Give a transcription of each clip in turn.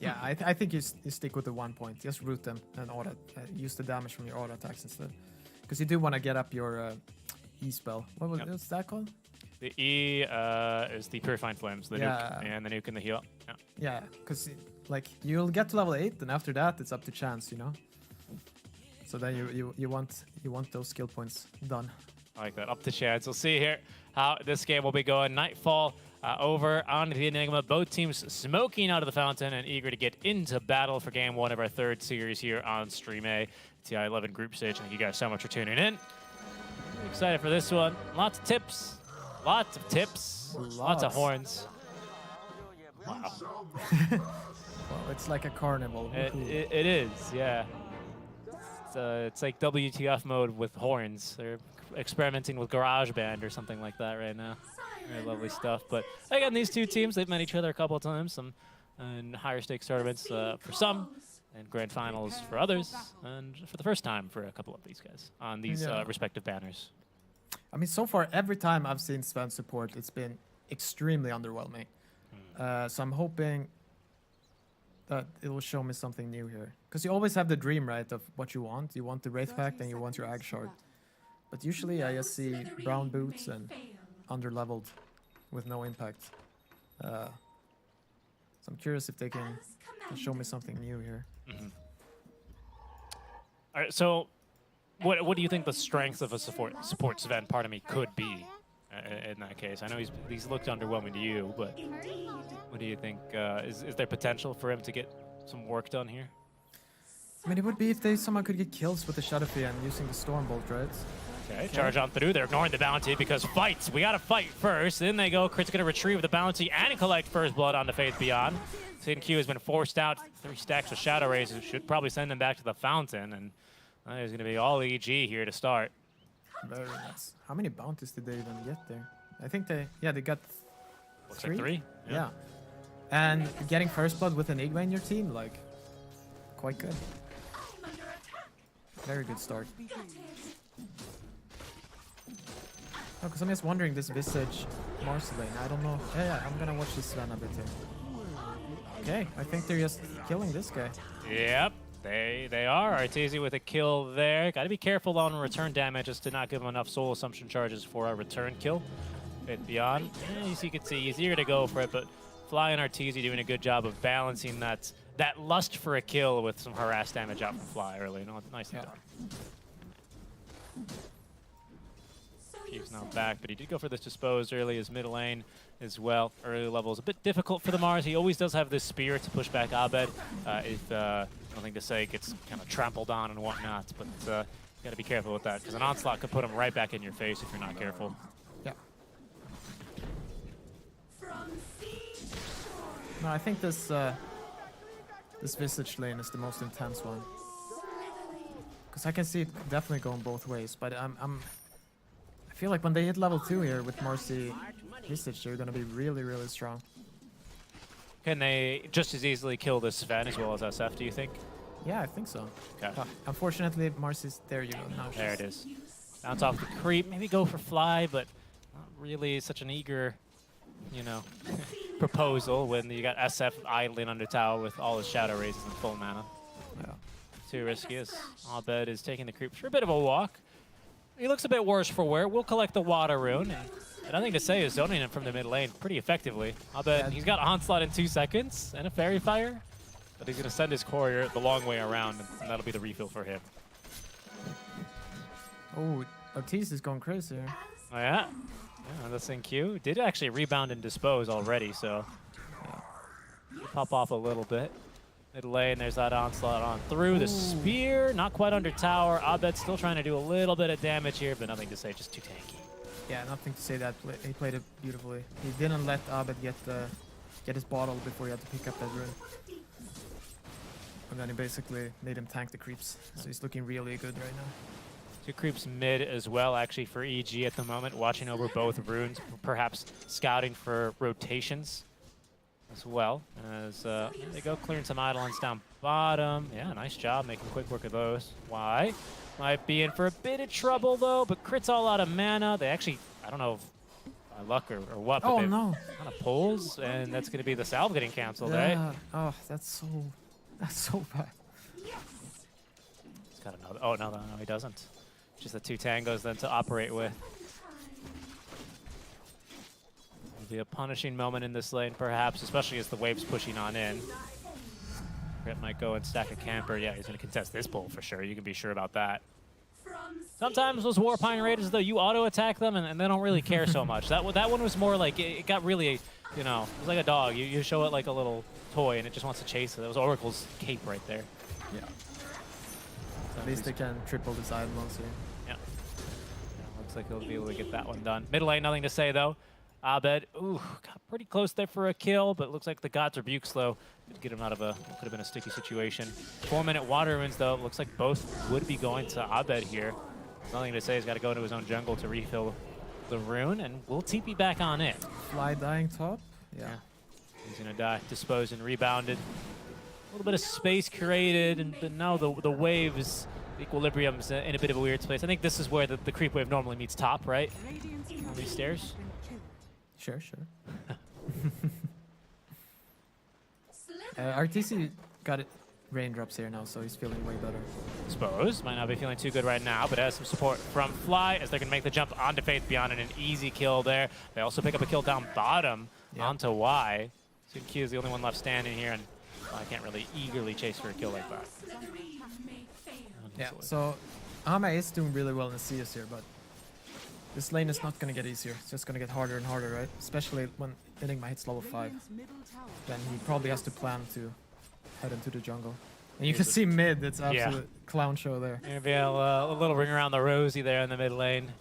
Yeah, I think you stick with the 1 point. Just root them and auto, use the damage from your auto attacks instead. Because you do want to get up your E spell. What's that called? The E is the Purifying Flames, the nuke, and the nuke and the heal. Yeah. Yeah, because like you'll get to level 8, and after that it's up to chance, you know. So then you want those skill points done. I like that. Up to chance. We'll see here how this game will be going. Nightfall over on the Enigma. Both teams smoking out of the fountain and eager to get into battle for game 1 of our 3rd series here on Stream A, TI 11 group stage. Thank you guys so much for tuning in. Excited for this one. Lots of tips. Lots of tips. Lots of horns. Wow. Well, it's like a carnival. It is, yeah. It's like WTF mode with horns. They're experimenting with GarageBand or something like that right now. Very lovely stuff. But again, these two teams, they've met each other a couple of times, some in higher stakes tournaments for some, and grand finals for others, and for the first time for a couple of these guys on these respective banners. I mean, so far, every time I've seen Sven support, it's been extremely underwhelming. So I'm hoping that it will show me something new here. Because you always have the dream, right, of what you want. You want the Wraith Pact and you want your Ag Shard. But usually I just see brown boots and under-leveled with no impact. So I'm curious if they can show me something new here. All right, so what do you think the strength of a support Sven, part of me, could be in that case? I know he's looked underwhelming to you, but what do you think? Is there potential for him to get some work done here? I mean, it would be if they somehow could get kills with the Shadow Fiend using the Stormbolt, right? Okay, charge on through. They're ignoring the bounty because fights. We got to fight first. In they go. Crit's going to retrieve the bounty and collect first blood on the Faith Beyond. Sin Q has been forced out. 3 stacks of Shadow Rays should probably send him back to the fountain. And there's going to be all EG here to start. Very nice. How many bounties did they even get there? I think they got Looks 3? like 3. Yeah. And getting first blood with an Igwa in your team, like, quite good. Very good start. Oh, because I'm just wondering this Visage Mars lane. I don't know. Yeah, I'm gonna watch this Sven a bit here. Okay, I think they're just killing this guy. Yep, they are. Arteezy with a kill there. Got to be careful on return damage just to not give him enough soul assumption charges for a return kill. Bit beyond. As you can see, he's eager to go for it, but Fly and Arteezy doing a good job of balancing that lust for a kill with some harass damage out from Fly early. No, nicely done. He's now back, but he did go for this Disposed early as mid lane as well. Early level is a bit difficult for the Mars. He always does have this spear to push back Abed if, nothing to say, gets kind of trampled on and whatnot. But you got to be careful with that, because an Onslaught could put him right back in your face if you're not careful. Yeah. No, I think this Visage lane is the most intense one. Because I can see it definitely going both ways, but I feel like when they hit level 2 here with Marcy Visage, they're going to be really, really strong. Can they just as easily kill this Sven as well as SF, do you think? Yeah, I think so. Okay. Unfortunately, Marcy's... There you go. Now there it is. Bounce off the creep. Maybe go for Fly, but not really such an eager, you know, proposal when you got SF idling under tower with all his Shadow Rays and full mana. Yeah. Too risky as Abed is taking the creep for a bit of a walk. He looks a bit worse for wear. We'll collect the Water Rune. And nothing to say is zoning him from the mid lane pretty effectively. Abed, he's got Onslaught in 2 seconds and a Fairy Fire. But he's going to send his courier the long way around, and that'll be the refill for him. Oh, Arteezy is going crazy here. Oh, yeah? Yeah, that's in Q. Did actually rebound and dispose already, so pop off a little bit. Mid lane, there's that Onslaught on through. The spear, not quite under tower. Abed still trying to do a little bit of damage here, but nothing to say, just too tanky. Yeah, nothing to say that. He played it beautifully. He didn't let Abed get his bottle before he had to pick up that rune. And then he basically made him tank the creeps. So he's looking really good right now. 2 creeps mid as well, actually, for EG at the moment, watching over both runes, perhaps scouting for rotations as well. As they go clearing some Eidolons down bottom. Yeah, nice job making quick work of those. Why? Might be in for a bit of trouble, though, but Crit's all out of mana. They actually, I don't know if by luck or what. But Oh they've no! kind of pulls, and that's going to be the salve getting canceled, Yeah. right? Oh, that's so bad. He's got another. Oh no, he doesn't. Just the 2 tangos then to operate with. It'll be a punishing moment in this lane, perhaps, especially as the wave's pushing on in. Grit might go and stack a camper. Yeah, he's going to contest this pull for sure. You can be sure about that. Sometimes those Warpine Raiders, though, you auto-attack them, and they don't really care so much. That one was more like, it got really, you know, it was like a dog. You show it like a little toy, and it just wants to chase it. That was Oracle's cape right there. Yeah. So at least they can triple the side ones here. Yeah. Looks like he'll be able to get that one done. Mid lane, nothing to say, though. Abed, ooh, got pretty close there for a kill, but it looks like the God's Rebuke slow did get him out of what could have been a sticky situation. 4-minute water runes, though. Looks like both would be going to Abed here. Nothing to say. He's got to go into his own jungle to refill the rune, and we'll TP back on it. Fly dying top. Yeah. He's going to die. Disposed and rebounded. A little bit of space created, but now the waves, equilibrium's in a bit of a weird space. I think this is where the creep wave normally meets top, right? On these stairs. Sure. RTC got it. Raindrops here now, so he's feeling way better. Suppose. Might not be feeling too good right now, but has some support from Fly as they're going to make the jump onto Faith Beyond and an easy kill there. They also pick up a kill down bottom onto Y. Q is the only one left standing here, and I can't really eagerly chase for a kill like that. Yeah, so Ame is doing really well in the CS here, but this lane is not going to get easier. It's just going to get harder and harder, right? Especially when Enigma hits level 5. Then he probably has to plan to head into the jungle. And you can see mid, it's absolute clown show there. Maybe a little ring around the rosy there in the mid lane.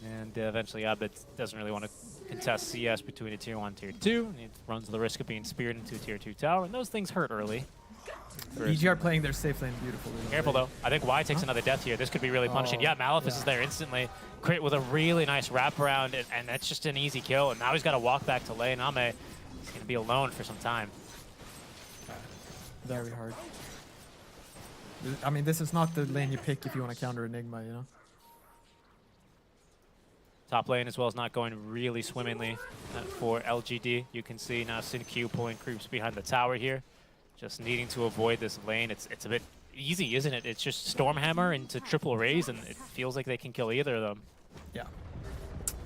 And eventually Abed doesn't really want to contest CS between a tier 1 tier 2. He runs the risk of being speared into a tier 2 tower, and those things hurt early. EGR playing their safe lane beautifully. Careful though. I think Y takes another death here. This could be really punishing. Yeah, Maleficus is there instantly. Crit with a really nice wraparound, and that's just an easy kill. And now he's got to walk back to lane. Ame is going to be alone for some time. Very hard. I mean, this is not the lane you pick if you want to counter Enigma, you know? Top lane as well is not going really swimmingly for LGD. You can see now SinQ pulling creeps behind the tower here. Just needing to avoid this lane. It's a bit easy, isn't it? It's just Stormhammer into triple raise, and it feels like they can kill either of them. Yeah.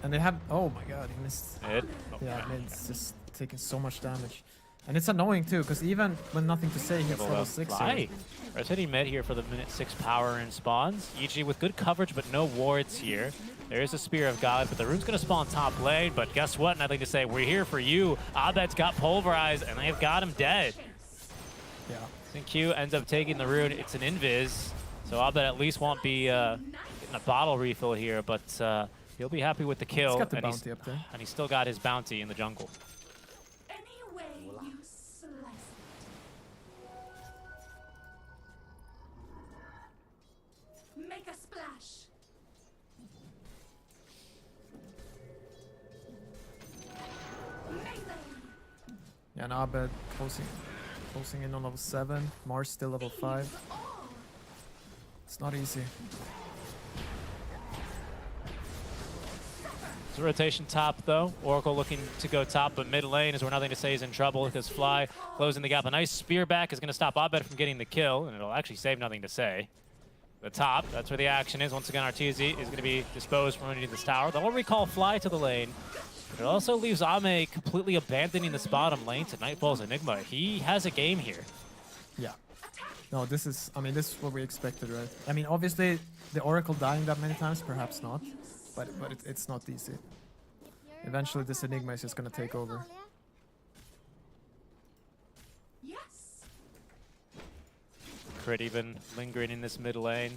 And they have... Oh my god, he missed. It? Oh, yeah, it's just taking so much damage. And it's annoying too, because even when nothing to say, he's level 6 here. Red hitting mid here for the minute 6 power and spawns. EG with good coverage, but no wards here. There is a Spear of God, but the rune's going to spawn top lane. But guess what? Nothing to say. We're here for you. Abed's got pulverized, and they've got him dead. Yeah. SinQ ends up taking the rune. It's an invis, so Abed at least won't be getting a bottle refill here, but he'll be happy with the kill. He's got the bounty up there. And he's still got his bounty in the jungle. Make a splash. Yeah, and Abed closing in on level 7. Mars still level 5. It's not easy. It's a rotation top, though. Oracle looking to go top, but mid lane is where nothing to say is in trouble because Fly closing the gap. A nice spear back is going to stop Abed from getting the kill, and it'll actually save nothing to say. The top, that's where the action is. Once again, Arteezy is going to be disposed from underneath this tower. That'll recall Fly to the lane. But it also leaves Ame completely abandoning this bottom lane to Nightfall's Enigma. He has a game here. Yeah. No, this is what we expected, right? I mean, obviously, the Oracle dying that many times, perhaps not. But it's not easy. Eventually, this Enigma is just going to take over. Crit even lingering in this mid lane.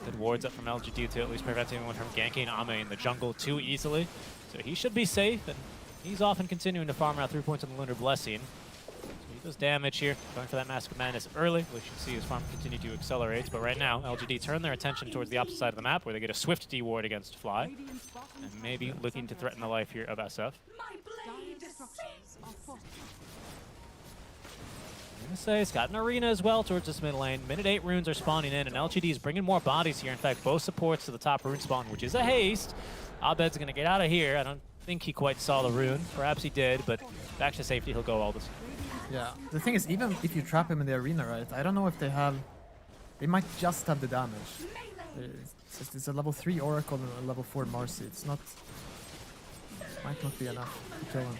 Good wards up from LGD to at least prevent anyone from ganking Ame in the jungle too easily. So he should be safe, and he's often continuing to farm out 3 points on the Lunar Blessing. So he does damage here, going for that Mask of Madness early. We should see his farm continue to accelerate. But right now, LGD turn their attention towards the opposite side of the map, where they get a swift D ward against Fly, and maybe looking to threaten the life here of SF. I'm going to say it's got an arena as well towards this mid lane. Minute 8 runes are spawning in, and LGD is bringing more bodies here. In fact, both supports to the top rune spawn, which is a haste. Abed's going to get out of here. I don't think he quite saw the rune. Perhaps he did, but back to safety, he'll go all this. Yeah. The thing is, even if you trap him in the arena, right? I don't know if they have... They might just have the damage. It's a level 3 Oracle and a level 4 Marcy. It's not... Might not be enough to kill him.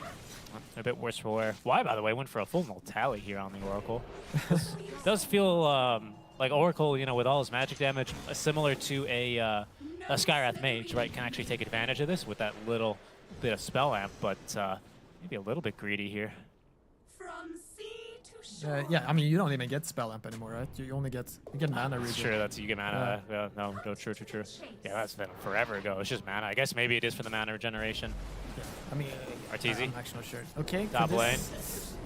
A bit worse for wear. Why, by the way, went for a full null tally here on the Oracle. Does feel like Oracle, you know, with all his magic damage, similar to a Skywrath Mage, right? Can actually take advantage of this with that little bit of spell amp, but maybe a little bit greedy here. Yeah, I mean, you don't even get spell amp anymore, right? You only get mana regen. Sure, that's you get mana. No, true. Yeah, that's been forever ago. It's just mana. I guess maybe it is for the mana regeneration. Yeah, I mean, Arteezy? I'm actually not sure. Okay, top lane.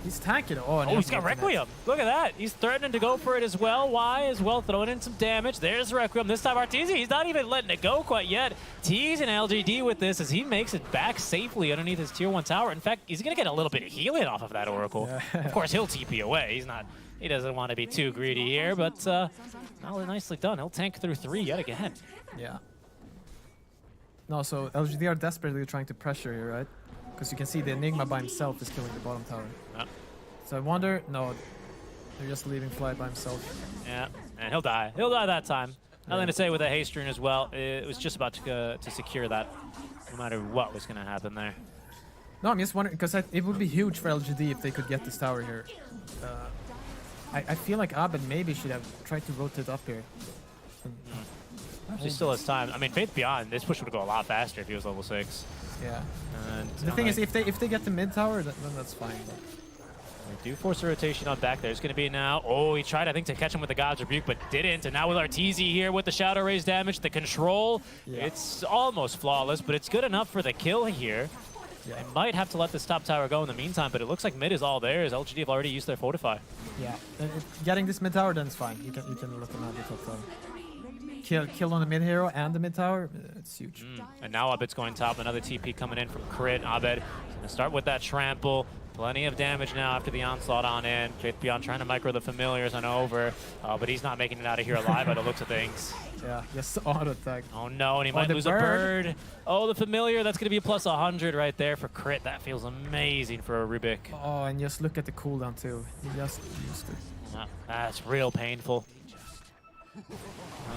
He's tanking it. Oh, He's got Requiem. Look at that. He's threatening to go for it as well. Why as well, throwing in some damage. There's Requiem. This time Arteezy, he's not even letting it go quite yet. Teasing LGD with this as he makes it back safely underneath his tier 1 tower. In fact, he's going to get a little bit of healing off of that Oracle. Yeah. Of course, he'll TP away. He doesn't want to be too greedy here, but nicely done. He'll tank through 3 yet again. Yeah. No, so LGD are desperately trying to pressure here, right? Because you can see the Enigma by himself is killing the bottom tower. Yeah. So I wonder... No, they're just leaving Fly by himself. Yeah, and he'll die. He'll die that time. Nothing to say with a haste rune as well. It was just about to secure that, no matter what was going to happen there. No, I'm just wondering, because it would be huge for LGD if they could get this tower here. I feel like Abed maybe should have tried to rotate up here. He still has time. I mean, Faith Beyond, this push would go a lot faster if he was level 6. Yeah. And the thing is, if they get the mid tower, then that's fine. But. They do force a rotation on back there. It's going to be now. Oh, he tried, I think, to catch him with the God's Rebuke, but didn't. And now with Arteezy here with the Shadow Raise damage, the control, it's almost flawless, but it's good enough for the kill here. Yeah. They might have to let this top tower go in the meantime, but it looks like mid is all theirs. LGD have already used their Fortify. Yeah, getting this mid tower, then it's fine. You can let them have the top tower. Kill on the mid hero and the mid tower, it's huge. And now Abed's going top. Another TP coming in from Crit. Abed going to start with that trample. Plenty of damage now after the onslaught on in. Faith Beyond trying to micro the familiars on over, but he's not making it out of here alive by the looks of things. Yeah, just auto attack. Oh no, and he might lose a bird. Oh, the familiar, that's going to be a plus 100 right there for Crit. That feels amazing for a Rubik. Oh, and just look at the cooldown too. He just used it. That's real painful.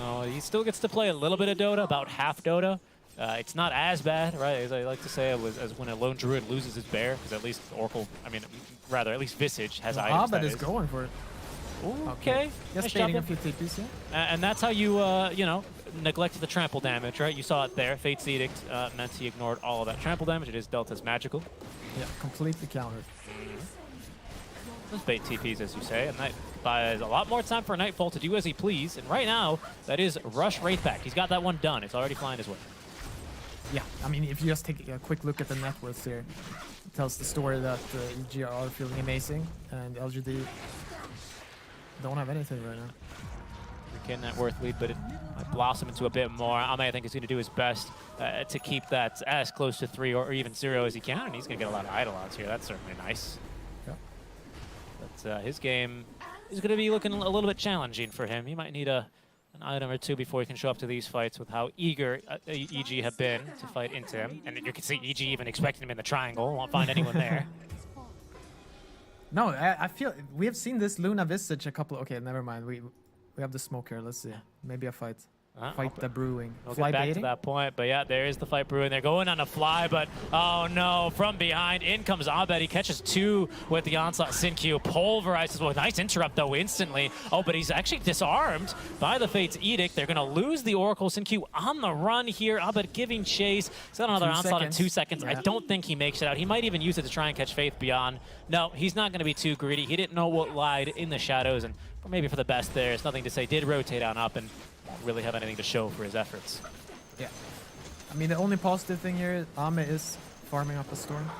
Oh, he still gets to play a little bit of Dota, about half Dota. It's not as bad, right, as I like to say, as when a lone druid loses his bear, because at least Oracle, I mean, rather, at least Visage has items. Abed is going for it. Ooh, okay. Just baiting a few TPs, yeah. And that's how you, you know, neglect the trample damage, right? You saw it there. Fate's Edict meant he ignored all of that trample damage. It is dealt as magical. Yeah, completely countered. Those bait TPs, as you say, and that buys a lot more time for Nightfall to do as he please. And right now, that is Rush Wraithback. He's got that one done. It's already flying his way. Yeah, I mean, if you just take a quick look at the net worth here, it tells the story that EG are feeling amazing, and LGD don't have anything right now. Getting that worth lead, but it might blossom into a bit more. Ame, I think, is going to do his best to keep that as close to 3 or even 0 as he can, and he's going to get a lot of Eidolons here. That's certainly nice. Yeah. But his game is going to be looking a little bit challenging for him. He might need an item or two before he can show up to these fights with how eager EG have been to fight into him. And you can see EG even expecting him in the triangle. Won't find anyone there. No, I feel we have seen this Luna Visage a couple. Okay, never mind. We have the smoke here. Let's see. Maybe a fight. Fight the brewing. We'll Fly get back baiting? to that point, but yeah, there is the fight brewing. They're going on a fly, but oh no, from behind, in comes Abed. He catches 2 with the onslaught. Sinkyu pulverizes. Well, nice interrupt though instantly. Oh, but he's actually disarmed by the Fate's Edict. They're gonna lose the Oracle. Sinkyu on the run here. Abed giving chase. He's got another onslaught in 2 seconds. Yeah. I don't think he makes it out. He might even use it to try and catch Faith Beyond. No, he's not gonna be too greedy. He didn't know what lied in the shadows, and maybe for the best there. It's nothing to say. Did rotate on up and really have anything to show for his efforts. Yeah. I mean, the only positive thing here is Ame is farming up a storm.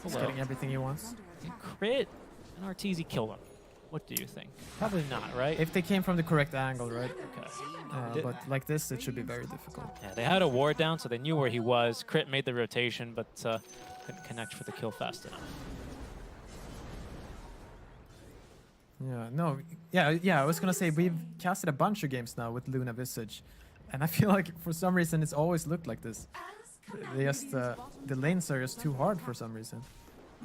He's getting everything he wants. Crit and Arteezy kill him. What do you think? Probably not, right? If they came from the correct angle, right? Okay. But like this, it should be very difficult. Yeah, they had a ward down, so they knew where he was. Crit made the rotation, but couldn't connect for the kill fast enough. Yeah, no, yeah, I was gonna say, we've casted a bunch of games now with Luna Visage, and I feel like for some reason it's always looked like this. They just, the lanes are just too hard for some reason.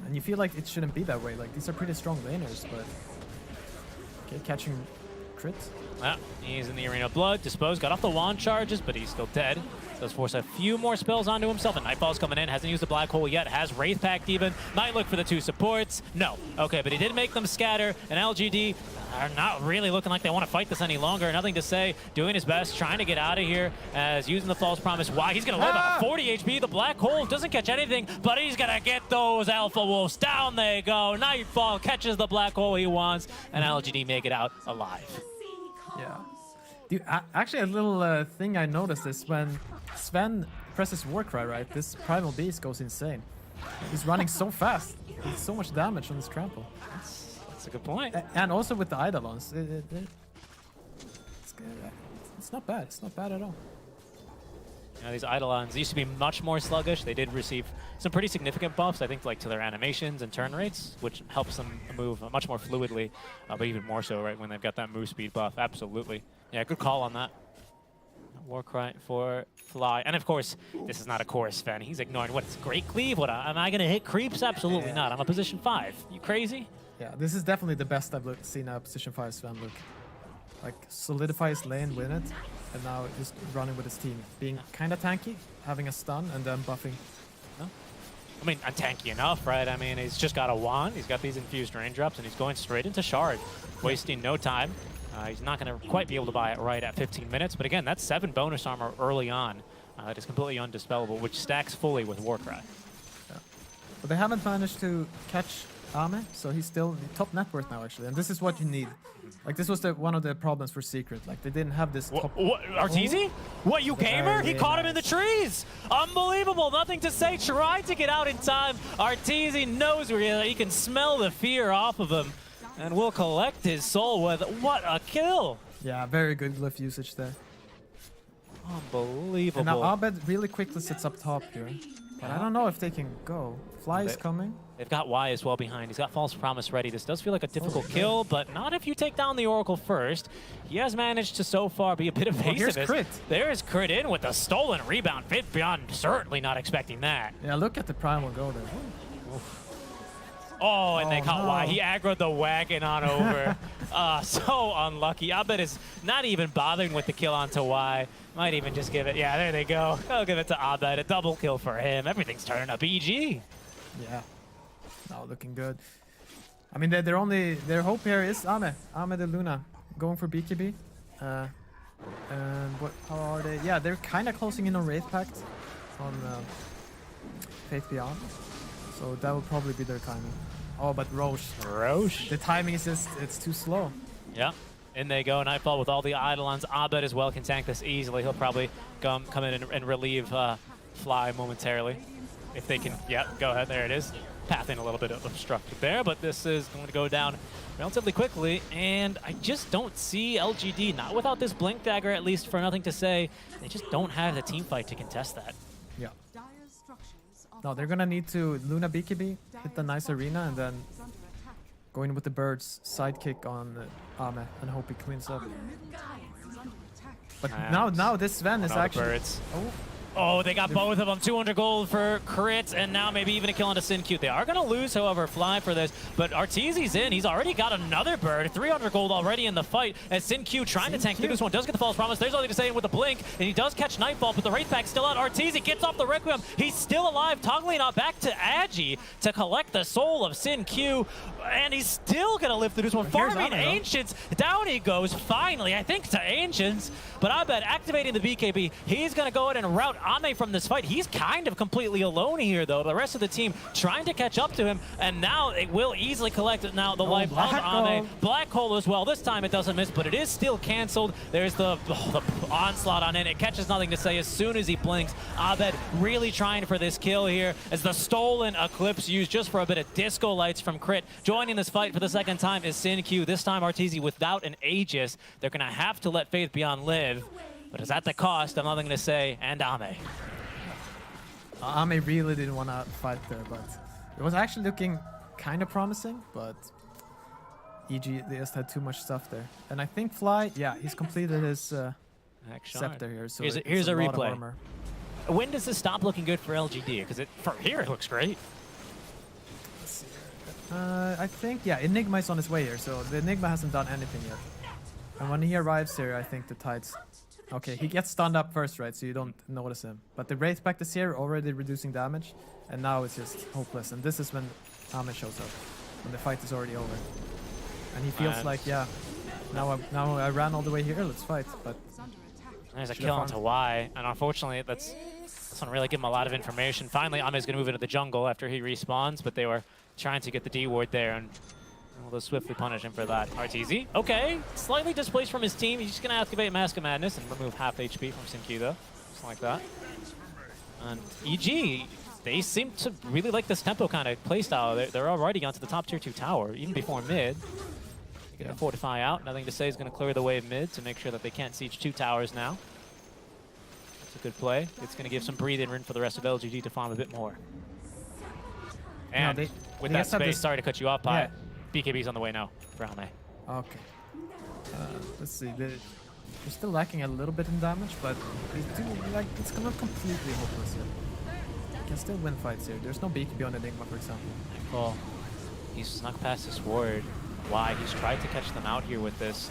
And you feel like it shouldn't be that way. Like, these are pretty strong laners, but... Okay, catching crit. Yeah, he's in the Arena of Blood. Disposed, got off the wand charges, but he's still dead. Does force a few more spells onto himself, and Nightfall's coming in. Hasn't used the Black Hole yet. Has Wraith Pact even. Might look for the 2 supports. No. Okay, but he did make them scatter, and LGD are not really looking like they want to fight this any longer. Nothing to say. Doing his best, trying to get out of here, as using the False Promise. Why? He's going to live on 40 HP. The Black Hole doesn't catch anything, but he's going to get those Alpha Wolves. Down they go. Nightfall catches the Black Hole he wants, and LGD make it out alive. Yeah. Dude, actually, a little thing I noticed is when Sven presses Warcry, right, this Primal Beast goes insane. He's running so fast. He's so much damage on this trample. That's a good point. And also with the Eidolons. It's not bad. It's not bad at all. You know, these Eidolons used to be much more sluggish. They did receive some pretty significant buffs, I think, like to their animations and turn rates, which helps them move much more fluidly, but even more so, right, when they've got that move speed buff. Absolutely. Yeah, good call on that. Warcry for Fly. And of course, this is not a chorus fan. He's ignoring what? It's Great Cleave? What? Am I going to hit creeps? Absolutely not. I'm a position 5. You crazy? Yeah, this is definitely the best I've seen a position 5 Sven look. Like, solidify his lane, win it, and now just running with his team. Being kind of tanky, having a stun, and then buffing. No? I mean, tanky enough, right? I mean, he's just got a wand, he's got these infused raindrops, and he's going straight into Shard, wasting no time. He's not going to quite be able to buy it right at 15 minutes, but again, that's 7 bonus armor early on. That is completely undispellable, which stacks fully with Warcry. Yeah. But they haven't managed to catch Ame, so he's still top net worth now, actually. And this is what you need. Like, this was one of the problems for Secret. Like, they didn't have this top... What? Arteezy? What, you gamer? He caught him in the trees! Unbelievable! Nothing to say. Tried to get out in time. Arteezy knows where he can smell the fear off of him. And will collect his soul with... What a kill! Yeah, very good glyph usage there. Unbelievable. And now Abed really quickly sits up top here. But I don't know if they can go. Fly is coming. They've got Y as well behind. He's got False Promise ready. This does feel like a difficult kill, but not if you take down the Oracle first. He has managed to so far be a bit evasive. Here's crit. There is crit in with a stolen rebound. Fit beyond certainly not expecting that. Yeah, look at the Primal go there. Oh, and they caught Y. He aggroed the wagon on over. So unlucky. Abed is not even bothering with the kill onto Y. Might even just give it. Yeah, there they go. I'll give it to Abed. A double kill for him. Everything's turning up EG. Yeah. No, looking good. I mean, their hope here is Ame the Luna, going for BKB. And how are they? Yeah, they're kind of closing in on Wraith Pact on Faith Beyond. So that will probably be their timing. Oh, but Roche. The timing is just, it's too slow. Yeah. In they go. Nightfall with all the Eidolons. Abed as well can tank this easily. He'll probably come in and relieve Fly momentarily. If they can, yeah, go ahead. There it is. Pathing a little bit obstructed there, but this is going to go down relatively quickly. And I just don't see LGD, not without this Blink Dagger, at least for Nothing to Say. They just don't have the team fight to contest that. Yeah. No, they're going to need to Luna BKB, hit the nice arena, and then go in with the birds, sidekick on Ame, and hope he cleans up. But now this Sven is actually... Birds. Oh, they got both of them. 200 gold for crits, and now maybe even a kill onto Sin-Q. They are going to lose, however, Fly for this, but Arteezy's in. He's already got another bird. 300 gold already in the fight, as Sin-Q trying to tank through this one. Does get the False Promise. There's nothing to say with the Blink, and he does catch Nightfall, but the Wraith Pack's still out. Arteezy gets off the Requiem. He's still alive, toggling out back to Agi to collect the soul of Sin-Q, and he's still going to live through this one. Farming Ancients. Down he goes, finally, I think, to Ancients, but I bet activating the BKB, he's going to go ahead and route Ame from this fight. He's kind of completely alone here, though. The rest of the team trying to catch up to him, and now it will easily collect now the life of Ame. Black Hole as well. This time it doesn't miss, but it is still canceled. There's the onslaught on it. It catches Nothing to Say as soon as he blinks. Abed really trying for this kill here as the stolen Eclipse used just for a bit of disco lights from Crit. Joining this fight for the second time is Sin-Q. This time Arteezy without an Aegis. They're going to have to let Faith Beyond live, but it's at the cost of Nothing to Say and Ame. Ame really didn't want to fight there, but it was actually looking kind of promising, but EG, they just had too much stuff there. And I think Fly, yeah, he's completed his scepter here, so here's a replay. when does this stop looking good for LGD? Because from here it looks great. Let's see here. I think, yeah, Enigma is on his way here, so the Enigma hasn't done anything yet. And when he arrives here, I think the Tides... Okay, he gets stunned up first, right, so you don't notice him. But the Wraith Pact is here, already reducing damage, and now it's just hopeless. And this is when Ame shows up, when the fight is already over. And he feels like, yeah, now I ran all the way here, let's fight. But there's a kill onto Y, and unfortunately, this doesn't really give him a lot of information. Finally, Ame's going to move into the jungle after he respawns, but they were trying to get the D ward there, and they'll swiftly punish him for that. RTZ, okay, slightly displaced from his team. He's just going to activate Mask of Madness and remove half HP from Sinkyu, though, just like that. And EG, they seem to really like this tempo kind of playstyle. They're already onto the top tier 2 tower, even before mid. They're going to fortify out. Nothing to say is going to clear the wave mid to make sure that they can't siege 2 towers now. That's a good play. It's going to give some breathing room for the rest of LGD to farm a bit more. And with that space, sorry to cut you off, Pi. BKB's on the way now for Ame. Okay. Let's see. They're still lacking a little bit in damage, but they do, like, it's not completely hopeless yet. They can still win fights here. There's no BKB on Enigma, for example. Well, he's snuck past his ward. Why? He's tried to catch them out here with this.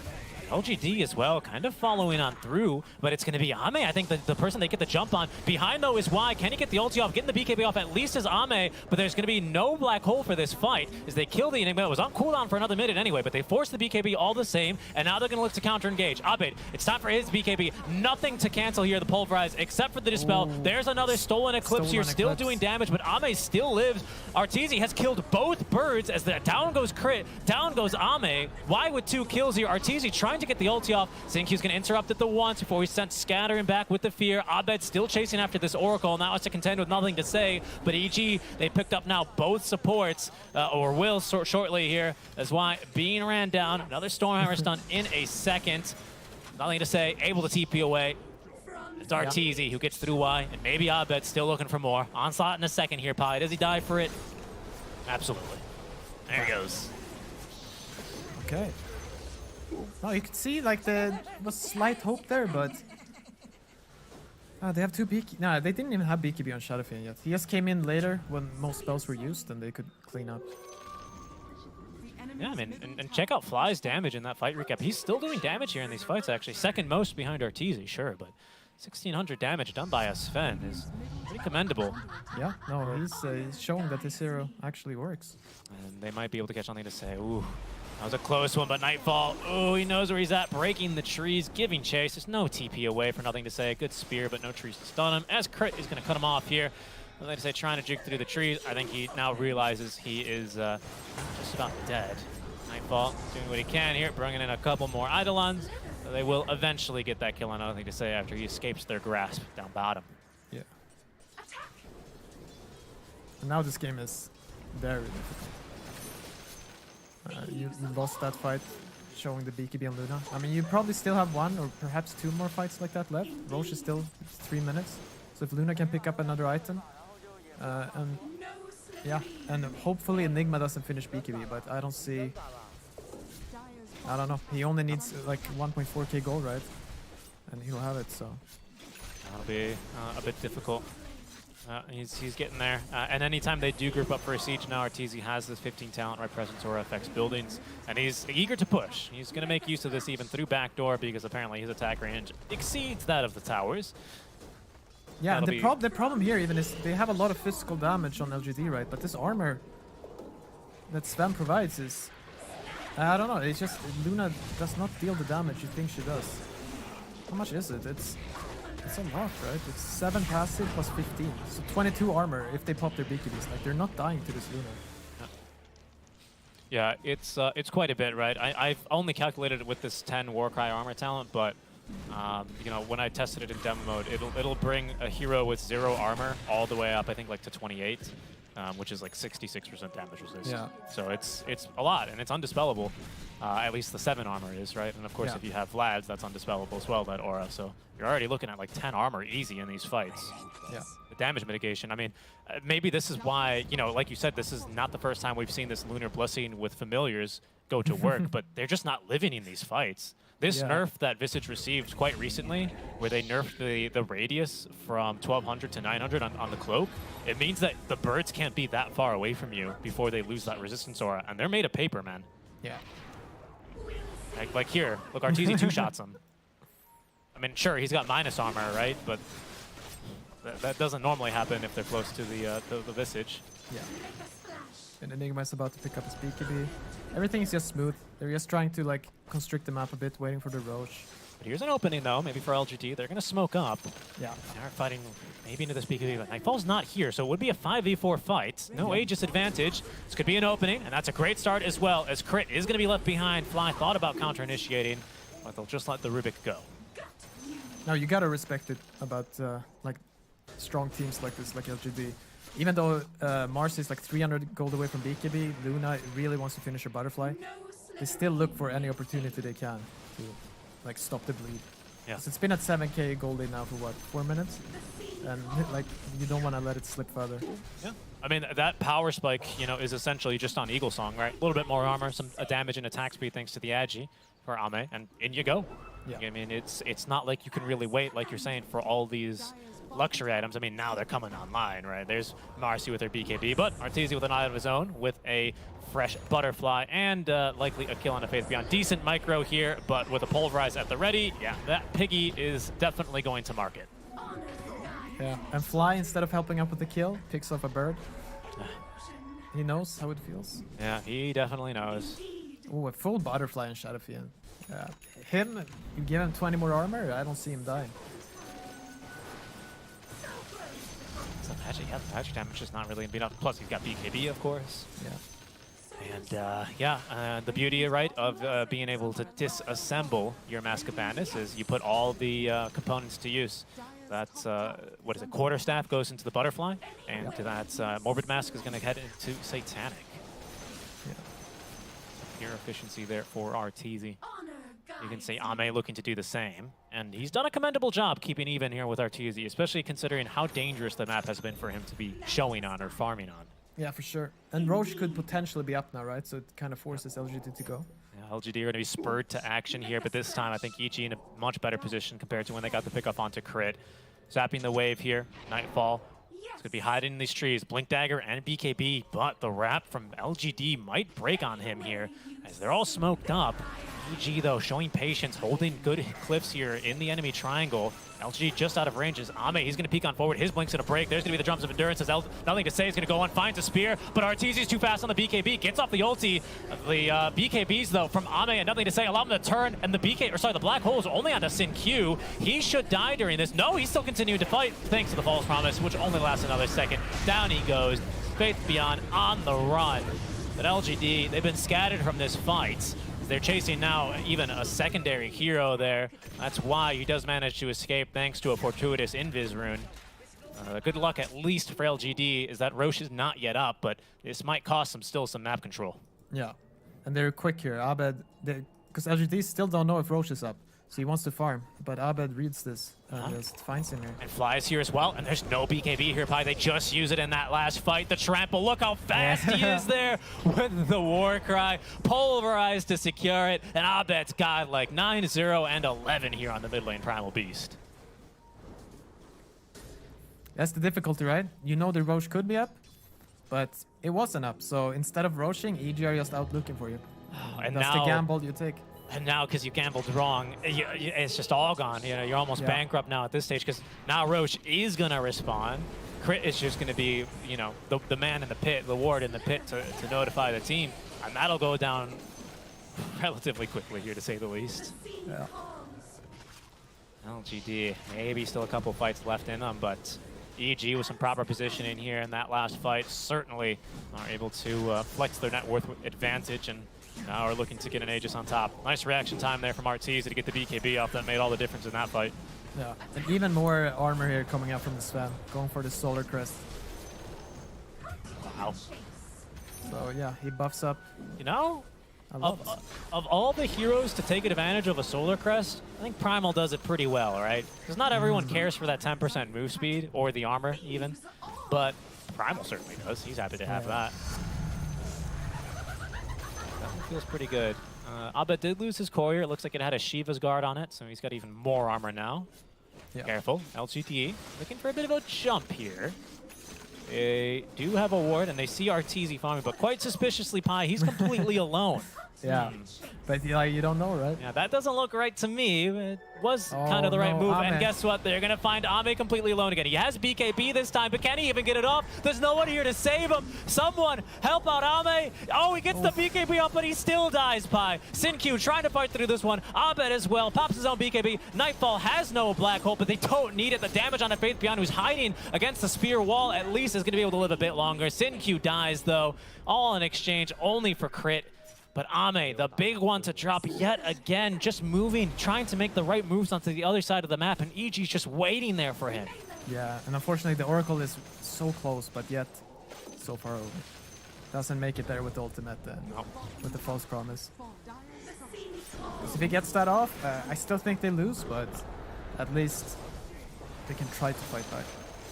LGD as well, kind of following on through, but it's going to be Ame. I think the person they get the jump on. Behind, though, is Y. Can he get the ulti off? Getting the BKB off at least is Ame, but there's going to be no black hole for this fight as they kill the Enigma. It was on cooldown for another minute anyway, but they forced the BKB all the same, and now they're going to look to counter-engage. Abed, it's time for his BKB. Nothing to cancel here, the Pulverize, except for the Dispel. Ooh. There's another Stolen Eclipse here, still doing damage, but Ame still lives. Arteezy has killed both birds as the down goes Crit, down goes Ame. Y with 2 kills here. Arteezy trying to get the ulti off. Sinkyu's going to interrupt it the once before he's sent scattering back with the fear. Abed still chasing after this Oracle. Now has to contend with nothing to say. But EG, they picked up now both supports, or will shortly here. As Y being ran down. Another Stormhammer stun in a second. Nothing to say. Able to TP away. It's Arteezy who gets through Y. And maybe Abed still looking for more. Onslaught in a second here, Pi. Does he die for it? Absolutely. There he goes. Okay. Oh, you could see, like, there was slight hope there, but... they have 2 BKB. No, they didn't even have BKB on Shadowfiend yet. He just came in later when most spells were used and they could clean up. Yeah, I mean, and check out Fly's damage in that fight recap. He's still doing damage here in these fights, actually. Second most behind Arteezy, sure, but 1,600 damage done by a Sven is pretty commendable. Yeah, no, he's showing that this hero actually works. And they might be able to catch something to say. Ooh. That was a close one, but Nightfall, oh, he knows where he's at, breaking the trees, giving chase. There's no TP away for nothing to say. Good spear, but no trees to stun him. As Crit is going to cut him off here. Nothing to say, trying to juke through the trees. I think he now realizes he is just about dead. Nightfall doing what he can here, bringing in a couple more Eidolons. So they will eventually get that kill on nothing to say after he escapes their grasp down bottom. Yeah. And now this game is very difficult. You lost that fight showing the BKB on Luna. I mean, you probably still have 1 or perhaps 2 more fights like that left. Roche is still 3 minutes. So if Luna can pick up another item, and hopefully Enigma doesn't finish BKB, but I don't see... I don't know. He only needs like 1.4k gold, right? And he'll have it, so... That'll be a bit difficult. He's getting there. And anytime they do group up for a siege now, Arteezy has this 15 talent, right presence, aura affects buildings, and he's eager to push. He's going to make use of this even through backdoor because apparently his attack range exceeds that of the towers. Yeah, and the problem here even is they have a lot of physical damage on LGD, right? But this armor that Sven provides is... I don't know, it's just Luna does not deal the damage you think she does. How much is it? It's a lot, right? It's 7 passive plus 15. So 22 armor if they pop their BKBs. Like, they're not dying to this Luna. Yeah, it's quite a bit, right? I've only calculated it with this 10 Warcry armor talent, but you know, when I tested it in demo mode, it'll bring a hero with 0 armor all the way up, I think, like to 28, which is like 66% damage resist. Yeah. So it's a lot, and it's undispellable. At least the 7 armor is, right? And of course, Yeah. if you have Vlad's, that's undispellable as well, that aura. So you're already looking at like 10 armor easy in these fights. Yeah. The damage mitigation, I mean, maybe this is why, you know, like you said, this is not the first time we've seen this Lunar Blessing with familiars go to work, but they're just not living in these fights. This Yeah. nerf that Visage received quite recently, where they nerfed the radius from 1200 to 900 on the cloak, it means that the birds can't be that far away from you before they lose that resistance aura, and they're made of paper, man. Yeah. Like here, look, Arteezy 2-shots him. I mean, sure, he's got minus armor, right? But that doesn't normally happen if they're close to the Visage. Yeah. And Enigma is about to pick up his BKB. Everything is just smooth. They're just trying to like constrict the map a bit, waiting for the Roche. But here's an opening, though, maybe for LGD. They're going to smoke up. Yeah. They're fighting maybe into this BKB, but Nightfall's not here, so it would be a 5v4 fight. No Aegis advantage. This could be an opening, and that's a great start as well, as Crit is going to be left behind. Fly thought about counter-initiating, but they'll just let the Rubik go. Now you gotta respect it about like strong teams like this, like LGD. Even though Mars is like 300 gold away from BKB, Luna really wants to finish her butterfly. They still look for any opportunity they can to like stop the bleed. Yeah. So it's been at 7k goldie now for what, 4 minutes? And like you don't want to let it slip further. Yeah. I mean, that power spike, you know, is essentially just on Eagle Song, right? A little bit more armor, some damage and attack speed thanks to the Agi for Ame, and in you go. Yeah. I mean, it's not like you can really wait, like you're saying, for all these luxury items. I mean, now they're coming online, right? There's Marcy with her BKB, but Arteezy with an eye of his own with a fresh butterfly and likely a kill on a Faith Beyond. Decent micro here, but with a pulverize at the ready, yeah, that Piggy is definitely going to market. Yeah. And Fly, instead of helping up with the kill, picks off a bird. He knows how it feels. Yeah, he definitely knows. Oh, a full butterfly in Shadow Fiend. Him, you give him 20 more armor, I don't see him dying. So magic, yeah, the magic damage is not really beat up. Plus, he's got BKB, of course. Yeah. And the beauty, right, of being able to disassemble your Mask of Madness is you put all the components to use. That's, what is it, Quarterstaff goes into the Butterfly, and that's Morbid Mask is going to head into Satanic. Yeah. Pure efficiency there for Arteezy. You can see Ame looking to do the same, and he's done a commendable job keeping even here with Arteezy, especially considering how dangerous the map has been for him to be showing on or farming on. Yeah, for sure. And Roche could potentially be up now, right? So it kind of forces LGD to go. Yeah, LGD are going to be spurred to action here, but this time I think EG in a much better position compared to when they got the pickup onto Crit. Zapping the wave here, Nightfall. It's going to be hiding in these trees. Blink Dagger and BKB, but the wrap from LGD might break on him here as they're all smoked up. EG, though, showing patience, holding good cliffs here in the enemy triangle. LGD just out of ranges. Ame, he's going to peek on forward. His blink's going to break. There's going to be the drums of endurance. Has nothing to say. He's going to go on, finds a spear, but Arteezy's too fast on the BKB. Gets off the ulti. The BKBs, though, from Ame, and nothing to say. Allow him to turn, and the Black Hole is only on a Sin Q. He should die during this. No, he's still continuing to fight, thanks to the False Promise, which only lasts another second. Down he goes. Faith Beyond on the run. But LGD, they've been scattered from this fight. They're chasing now even a secondary hero there. That's why he does manage to escape thanks to a fortuitous Invis rune. Good luck, at least for LGD, is that Roche is not yet up, but this might cost them still some map control. Yeah. And they're quick here. Abed, because LGD still don't know if Roche is up. So he wants to farm, but Abed reads this and just finds him here. And Flies here as well, and there's no BKB here, Pi. They just use it in that last fight. The trample, look how fast he is there with the war cry. Pulverized to secure it, and Abed's got like 9-0 and 11 here on the mid lane Primal Beast. That's the difficulty, right? You know the Roche could be up, but it wasn't up. So instead of Roching, EG are just out looking for you. And that's now, the gamble you take. And now, because you gambled wrong, it's just all gone. You know, you're almost bankrupt now at this stage, because now Roche is going to respond. Crit is just going to be, you know, the man in the pit, the ward in the pit to notify the team. And that'll go down relatively quickly here, to say the least. Yeah. LGD, maybe still a couple fights left in them, but EG with some proper positioning here in that last fight certainly are able to flex their net worth advantage, and now are looking to get an Aegis on top. Nice reaction time there from Arteezy to get the BKB off. That made all the difference in that fight. Yeah, and even more armor here coming out from the Sven, going for the Solar Crest. Wow. So yeah, he buffs up. You know, I love it. Of all the heroes to take advantage of a Solar Crest, I think Primal does it pretty well, right? Because not everyone cares for that 10% move speed, or the armor even, but Primal certainly does. He's happy to have that. That one feels pretty good. Abed did lose his courier. It looks like it had a Shiva's guard on it, so he's got even more armor now. Yeah. Careful, LGTE looking for a bit of a jump here. They do have a ward, and they see Arteezy farming, but quite suspiciously, Pi, he's completely alone. Yeah, but you don't know, right? Yeah, that doesn't look right to me. It was kind of the right move, and guess what? They're going to find Ame completely alone again. He has BKB this time, but can he even get it off? There's no one here to save him. Someone help out Ame. Oh, he gets the BKB off, but he still dies, Pi. Sinkyu trying to fight through this one. Abed as well, pops his own BKB. Nightfall has no black hole, but they don't need it. The damage on a Faith Beyond, who's hiding against the spear wall, at least is going to be able to live a bit longer. Sinkyu dies, though, all in exchange only for crit. But Ame, the big one to drop yet again, just moving, trying to make the right moves onto the other side of the map, and EG's just waiting there for him. Yeah, and unfortunately the Oracle is so close, but yet so far over. Doesn't make it there with the ultimate then, with the false promise. 'Cause if he gets that off, I still think they lose, but at least they can try to fight back.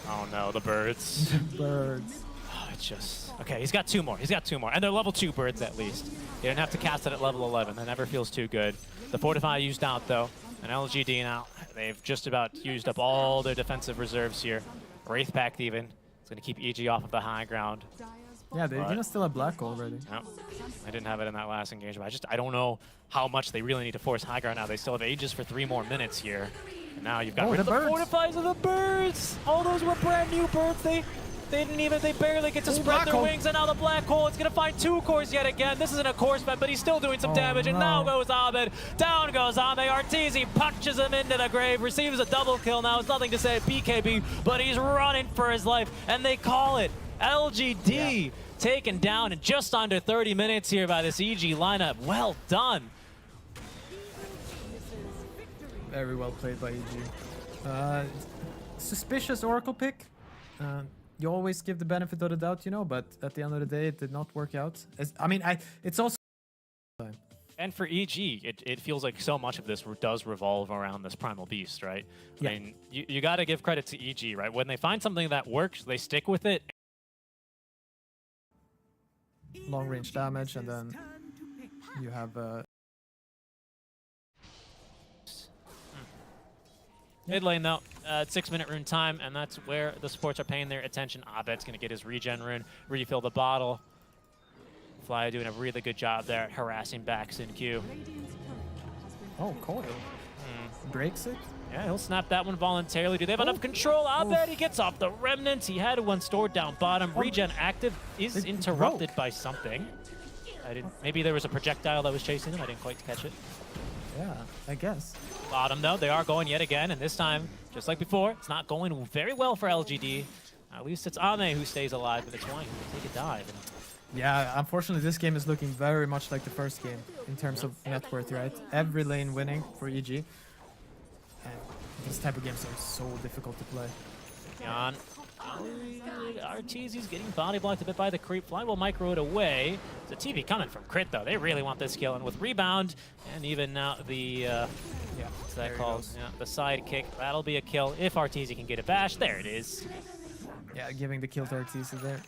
Oh no, the birds. Birds. It's just... Okay, he's got two more. He's got two more. And they're level 2 birds, at least. He didn't have to cast it at level 11. That never feels too good. The Fortify used out, though. And LGD now, they've just about used up all their defensive reserves here. Wraith Pact, even. It's going to keep EG off of the high ground. Yeah, they even still have black already. No, I didn't have it in that last engagement. I don't know how much they really need to force high ground now. They still have Aegis for 3 more minutes here. And now you've got rid of the Fortifies of the birds. All those were brand new birds. They barely get to spread their wings, and now the black hole, it's gonna find 2 cores yet again. This isn't a core spend, but he's still doing some damage, and now goes Abed. Down goes Ame. Arteezy punches him into the grave, receives a double kill now. It's nothing to say at BKB, but he's running for his life, and they call it. LGD taken down in just under 30 minutes here by this EG lineup. Well done. Very well played by EG. Suspicious Oracle pick. You always give the benefit of the doubt, you know, but at the end of the day, it did not work out. It's also... And for EG, it feels like so much of this does revolve around this Primal Beast, right? Yeah. I mean, you got to give credit to EG, right? When they find something that works, they stick with it. Long range damage, and then you have... Mid lane, though, 6-minute rune time, and that's where the supports are paying their attention. Abed's going to get his regen rune, refill the bottle. Fly doing a really good job there at harassing back Sinkyu. Oh, Coil. Breaks it? Yeah, he'll snap that one voluntarily. Do they have enough control? Abed, he gets off the remnants. He had one stored down bottom. Regen active is interrupted by something. Maybe there was a projectile that was chasing him. I didn't quite catch it. Yeah, I guess. Bottom, though, they are going yet again, and this time, just like before, it's not going very well for LGD. At least it's Ame who stays alive, but it's why he take a dive. Yeah, unfortunately, this game is looking very much like the first game in terms of net worth, right? Every lane winning for EG. And these type of games are so difficult to play. Jan. Arteezy's getting body blocked a bit by the creep. Fly will micro it away. The TV coming from crit, though. They really want this kill. And with rebound, and even now the, what's that called? Yeah, the side kick. That'll be a kill if Arteezy can get a bash. There it is. Yeah, giving the kill to Arteezy there.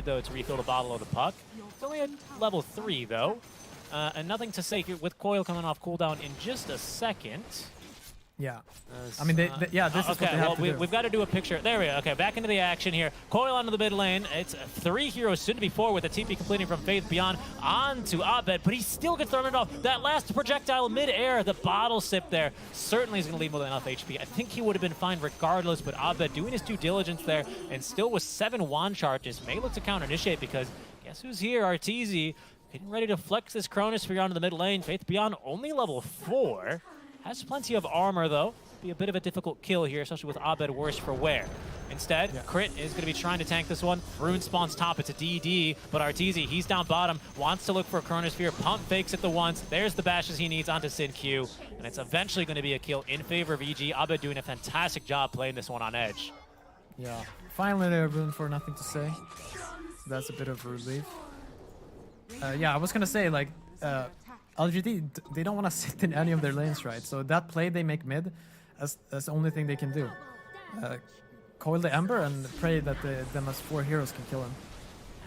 Though to refill the bottle of the puck. It's only at level 3 though. And nothing to say here with Coil coming off cooldown in just a second. Yeah. I mean, this is what they have to do. We've got to do a picture. There we go. Okay, back into the action here. Coil onto the mid lane. It's 3 heroes, soon to be 4, with the TP completing from Faith Beyond onto Abed, but he still gets thrown it off. That last projectile mid-air, the bottle sip there, certainly is going to leave more than enough HP. I think he would have been fine regardless, but Abed doing his due diligence there, and still with 7 wand charges, may look to counter-initiate, because guess who's here? Arteezy, getting ready to flex this Chronosphere onto the mid lane. Faith Beyond only level 4. Has plenty of armor, though. Be a bit of a difficult kill here, especially with Abed worse for wear. Instead, Crit is going to be trying to tank this one. Rune spawns top. It's a DD, but Arteezy, he's down bottom, wants to look for a Chronosphere. Pump fakes it the once. There's the bashes he needs onto Sin Q, and it's eventually going to be a kill in favor of EG. Abed doing a fantastic job playing this one on edge. Yeah, finally they're Rune for nothing to say. So that's a bit of relief. Yeah, I was going to say, like, LGD, they don't want to sit in any of their lanes, right? So that play they make mid, that's the only thing they can do. Coil the Ember and pray that them as 4 heroes can kill him.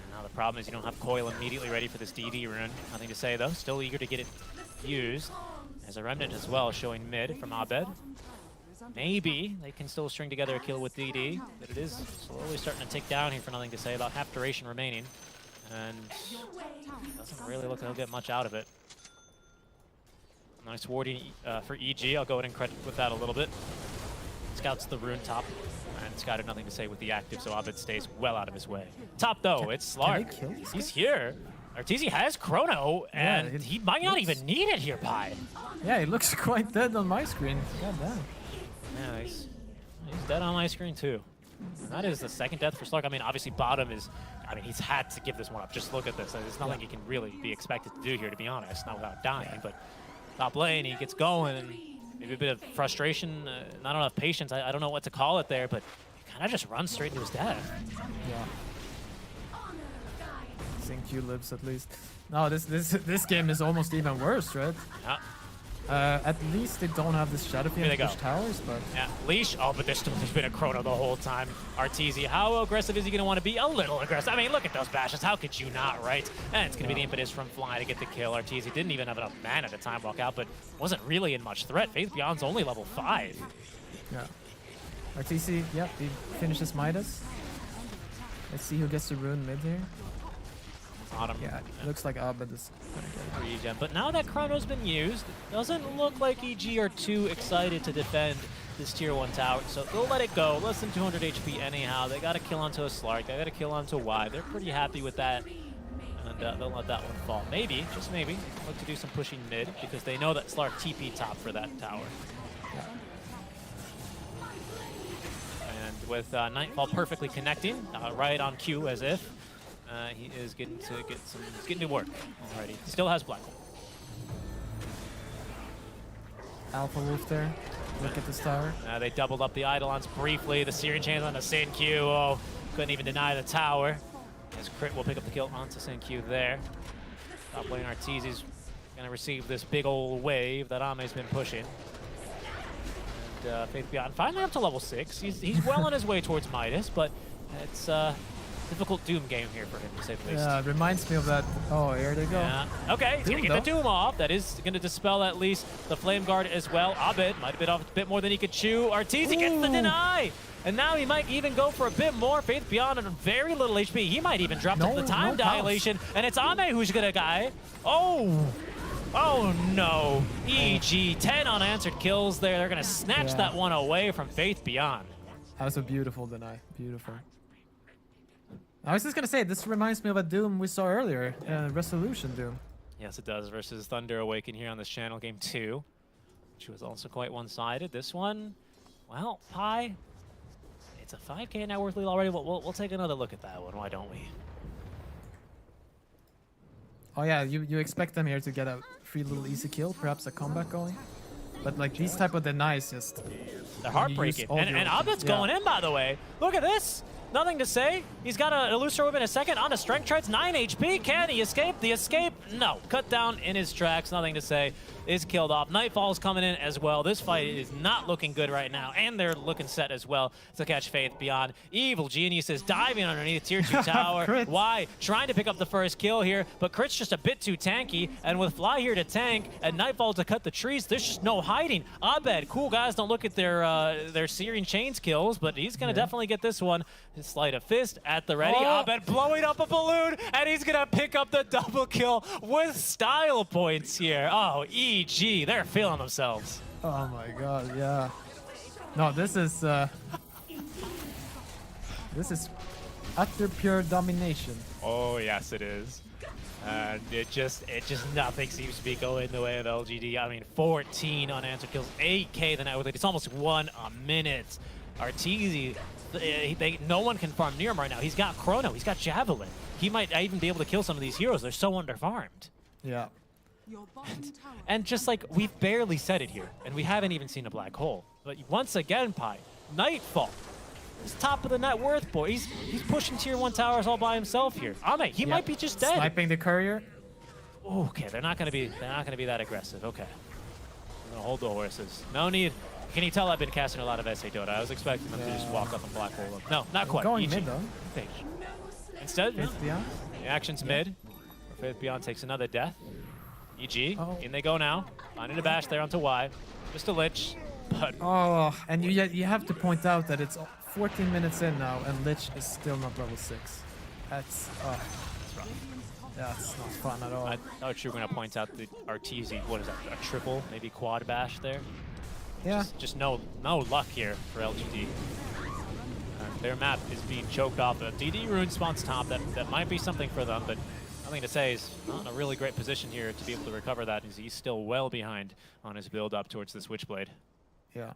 And now the problem is you don't have Coil immediately ready for this DD rune. Nothing to say though, still eager to get it used. There's a Remnant as well showing mid from Abed. Maybe they can still string together a kill with DD, but it is slowly starting to tick down here for Nothing to Say. About half duration remaining, and doesn't really look like he'll get much out of it. Nice warding for EG. I'll go ahead and credit with that a little bit. Scouts the rune top, and Scouted Nothing to Say with the active, so Abed stays well out of his way. Top though, it's Slark. He's here. Arteezy has Chrono, and he might not even need it here, Pi. Yeah, he looks quite dead on my screen. God damn. Yeah, he's dead on my screen too. And that is the second death for Slark. I mean, obviously bottom is, I mean, he's had to give this one up. Just look at this. There's nothing he can really be expected to do here, to be honest, not without dying. But top lane, he gets going, and maybe a bit of frustration, not enough patience. I don't know what to call it there, but he kind of just runs straight into his death. Yeah. Q lives at least. No, this game is almost even worse, right? Yeah. At least they don't have this Shadow Fiend push towers, but... Yeah, Leash. Oh, but there's been a Chrono the whole time. Arteezy, how aggressive is he going to want to be? A little aggressive. I mean, look at those bashes. How could you not, right? And it's going to be the impetus from Fly to get the kill. Arteezy didn't even have enough mana to time walk out, but wasn't really in much threat. Faith Beyond's only level 5. Yeah. Arteezy, yep, he finishes Midas. Let's see who gets the rune mid here. Yeah, it looks like Abed is gonna get it. But now that Chrono's been used, it doesn't look like EG are too excited to defend this tier 1 tower. So they'll let it go. Less than 200 HP anyhow. They got a kill onto a Slark. They got a kill onto Y. They're pretty happy with that. And they'll let that one fall. Maybe, just maybe, look to do some pushing mid because they know that Slark TP top for that tower. And with Nightfall perfectly connecting, right on cue as if. He is getting to work already. Still has Black Hole. Alpha Wolf there. Look at this tower. They doubled up the Eidolons briefly. The Searing Chains on the Sin Q. Oh, couldn't even deny the tower. As Crit will pick up the kill onto Sin Q there. Top lane Arteezy's going to receive this big old wave that Ame's been pushing. And Faith Beyond finally up to level 6. He's well on his way towards Midas, but it's difficult Doom game here for him, to say the least. Yeah, it reminds me of that. Oh, here they go. Yeah. Okay, he's going to get the Doom off. That is going to dispel at least the Flame Guard as well. Abed might have bit off a bit more than he could chew. Arteezy gets the deny. And now he might even go for a bit more. Faith Beyond on very little HP. He might even drop the time dilation. And it's Ame who's going to die. Oh. Oh no. EG, 10 unanswered kills there. They're going to snatch that one away from Faith Beyond. That was a beautiful deny. Beautiful. I was just going to say, this reminds me of a Doom we saw earlier, Resolution Doom. Yes, it does, versus Thunder Awaken here on this channel, game 2, which was also quite one-sided. This one, well, Pi, it's a 5K net worth lead already, but we'll take another look at that one, why don't we? Oh yeah, you expect them here to get a free little easy kill, perhaps a comeback going. But like these type of denies just... They're heartbreaking. And Abed's going in, by the way. Look at this. Nothing to say. He's got an Elusive Whip in a second. On to Strength Treads, 9 HP. Can he escape? The escape? No. Cut down in his tracks. Nothing to say. Is killed off. Nightfall's coming in as well. This fight is not looking good right now, and they're looking set as well to catch Faith Beyond. Evil Genius is diving underneath tier 2 tower. Why? Trying to pick up the first kill here, but Crit's just a bit too tanky, and with Fly here to tank and Nightfall to cut the trees, there's just no hiding. Abed, cool guys don't look at their Searing Chains kills, but he's going to definitely get this one. His Sleight of Fist at the ready. Abed blowing up a balloon, and he's going to pick up the double kill with style points here. Oh, EG, they're feeling themselves. Oh my god, yeah. No, this is utter pure domination. Oh yes, it is. And it just nothing seems to be going the way of LGD. I mean, 14 unanswered kills, 8K the net with it. It's almost 1 a minute. Arteezy, no one can farm near him right now. He's got Chrono, he's got Javelin. He might even be able to kill some of these heroes. They're so underfarmed. Yeah. And just like, we've barely said it here, and we haven't even seen a black hole. But once again, Pi, Nightfall. He's top of the net worth, boy. He's pushing tier 1 towers all by himself here. Ame, he might be just dead. Sniping the courier. Okay, they're not gonna be that aggressive. Okay. I'm gonna hold the horses. No need. Can you tell I've been casting a lot of SA Dota? I was expecting them to just walk up and black hole them. No, not quite. Going EG. mid though. Instead, Faith Beyond. the action's mid. Faith Beyond takes another death. EG, in they go now. Finding a bash there onto Y. Just a lich, but Oh, and you have to point out that it's 14 minutes in now, and Lich is still not level 6. That's yeah, it's not fun at all. I thought you were going to point out the Arteezy, what is that, a triple, maybe quad bash there? Yeah. Just no luck here for LGD. Their map is being choked off. DD Rune spawns top. That might be something for them, but nothing to say. He's not in a really great position here to be able to recover that, as he's still well behind on his build up towards the Switchblade. Yeah.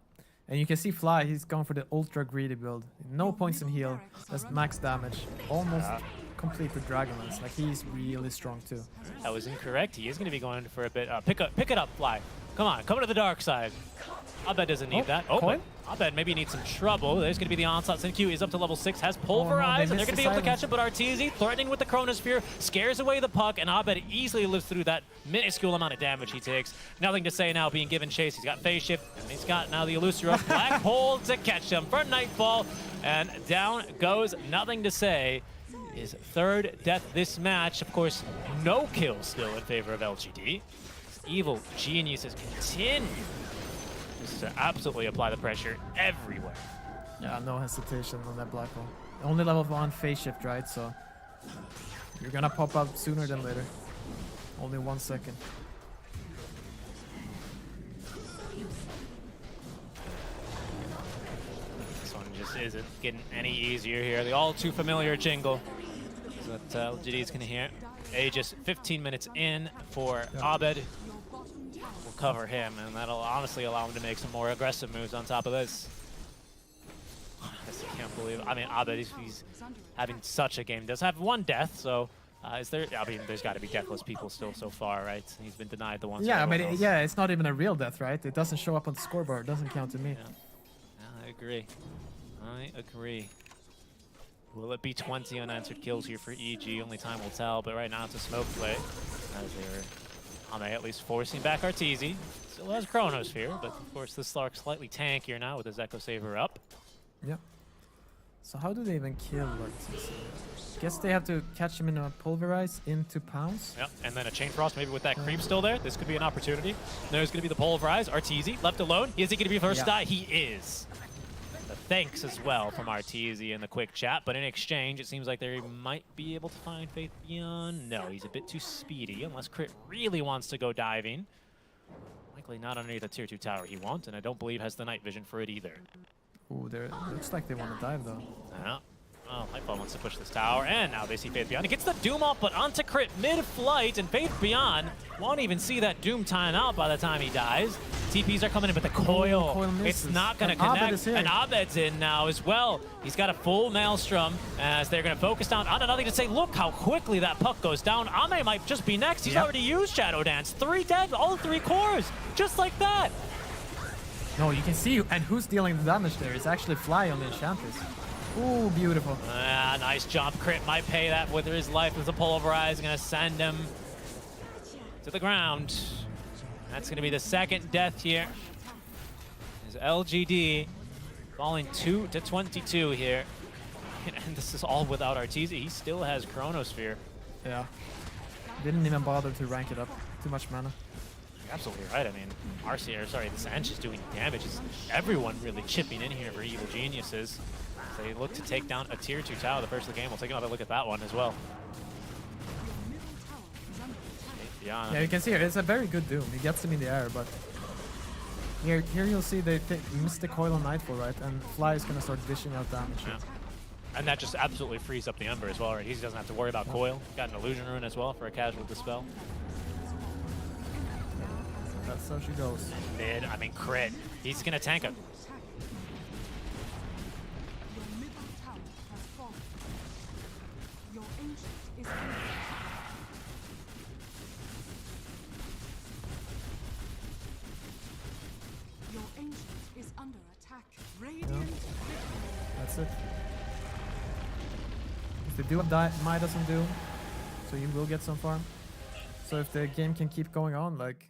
And you can see Fly, he's going for the ultra greedy build. No points in heal, just max damage. Almost complete the Dragonlance. Like, he's really strong too. That was incorrect. He is going to be going for a bit. Pick it up, Fly. Come on, come to the dark side. Abed doesn't need that. Oh, but Abed maybe needs some trouble. There's going to be the onslaught. Sinkyu is up to level 6, has Pulverize, and they're going to be able to catch him, but Arteezy, threatening with the Chronosphere, scares away the puck, and Abed easily lives through that minuscule amount of damage he takes. Nothing to say now, being given chase. He's got Phase Shift, and he's got now the Elusive up. Black Hole to catch him for Nightfall, and down goes Nothing to Say. His third death this match. Of course, no kill still in favor of LGD. Evil geniuses continue to absolutely apply the pressure everywhere. Yeah, no hesitation on that black hole. Only level 1 phase shift, right? So you're gonna pop up sooner than later. Only 1 second. This one just isn't getting any easier here. The all too familiar jingle that LGD is gonna hear. Just 15 minutes in for Abed. We'll cover him, and that'll honestly allow him to make some more aggressive moves on top of this. I can't believe it. I mean, Abed, he's having such a game. Does have 1 death, so is there? I mean, there's got to be deathless people still so far, right? He's been denied the ones. Yeah, I mean, it's not even a real death, right? It doesn't show up on the scoreboard. It doesn't count to me. Yeah, I agree. I agree. Will it be 20 unanswered kills here for EG? Only time will tell, but right now it's a smoke play. As they're at least forcing back Arteezy. Still has Chronosphere, but of course this Slark's slightly tankier now with his Echo Saver up. Yep. So how do they even kill Arteezy? Guess they have to catch him in a Pulverize into Pounce. Yep, and then a Chain Frost maybe with that creep still there. This could be an opportunity. There's going to be the Pulverize. Arteezy left alone. Is he going to be first to die? He is. Thanks as well from Arteezy in the quick chat, but in exchange, it seems like they might be able to find Faith Beyond. No, he's a bit too speedy, unless Crit really wants to go diving. Likely not underneath the tier 2 tower he wants, and I don't believe has the night vision for it either. Ooh, looks like they want to dive though. Yeah. Oh, Nightfall wants to push this tower, and now they see Faith Beyond. He gets the Doom off, but onto Crit mid-flight, and Faith Beyond won't even see that Doom time out by the time he dies. TPs are coming in, but the coil it's not going to connect, and Abed's in now as well. He's got a full Maelstrom, as they're going to focus down on Nothing to Say. Look how quickly that puck goes down. Ame might just be next. He's already used Shadow Dance. 3 dead, all 3 cores, just like that. No, you can see, and who's dealing the damage there? It's actually Fly on the Enchantress. Ooh, beautiful. Nice jump. Crit might pay that with his life as a Pulverize. Going to send him to the ground. That's going to be the 2nd death here. Is LGD falling 2-22 here. And this is all without Arteezy. He still has Chronosphere. Yeah. Didn't even bother to rank it up. Too much mana. You're absolutely right. I mean, this Ench is doing damage. It's everyone really chipping in here for Evil Geniuses. They look to take down a tier 2 tower the first of the game. We'll take another look at that one as well. Yeah, you can see here, it's a very good Doom. He gets him in the air, but here you'll see they miss the coil on Nightfall, right? And Fly is gonna start dishing out damage. Yeah. And that just absolutely frees up the Ember as well, right? He doesn't have to worry about coil. Got an Illusion Rune as well for a casual dispel. That's how she goes. Crit. He's gonna tank him. ancient is under Your ancient is under attack. Radiant victory. That's it. If the Doom Mai doesn't do, so you will get some farm. So if the game can keep going on, like,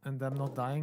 and them not dying,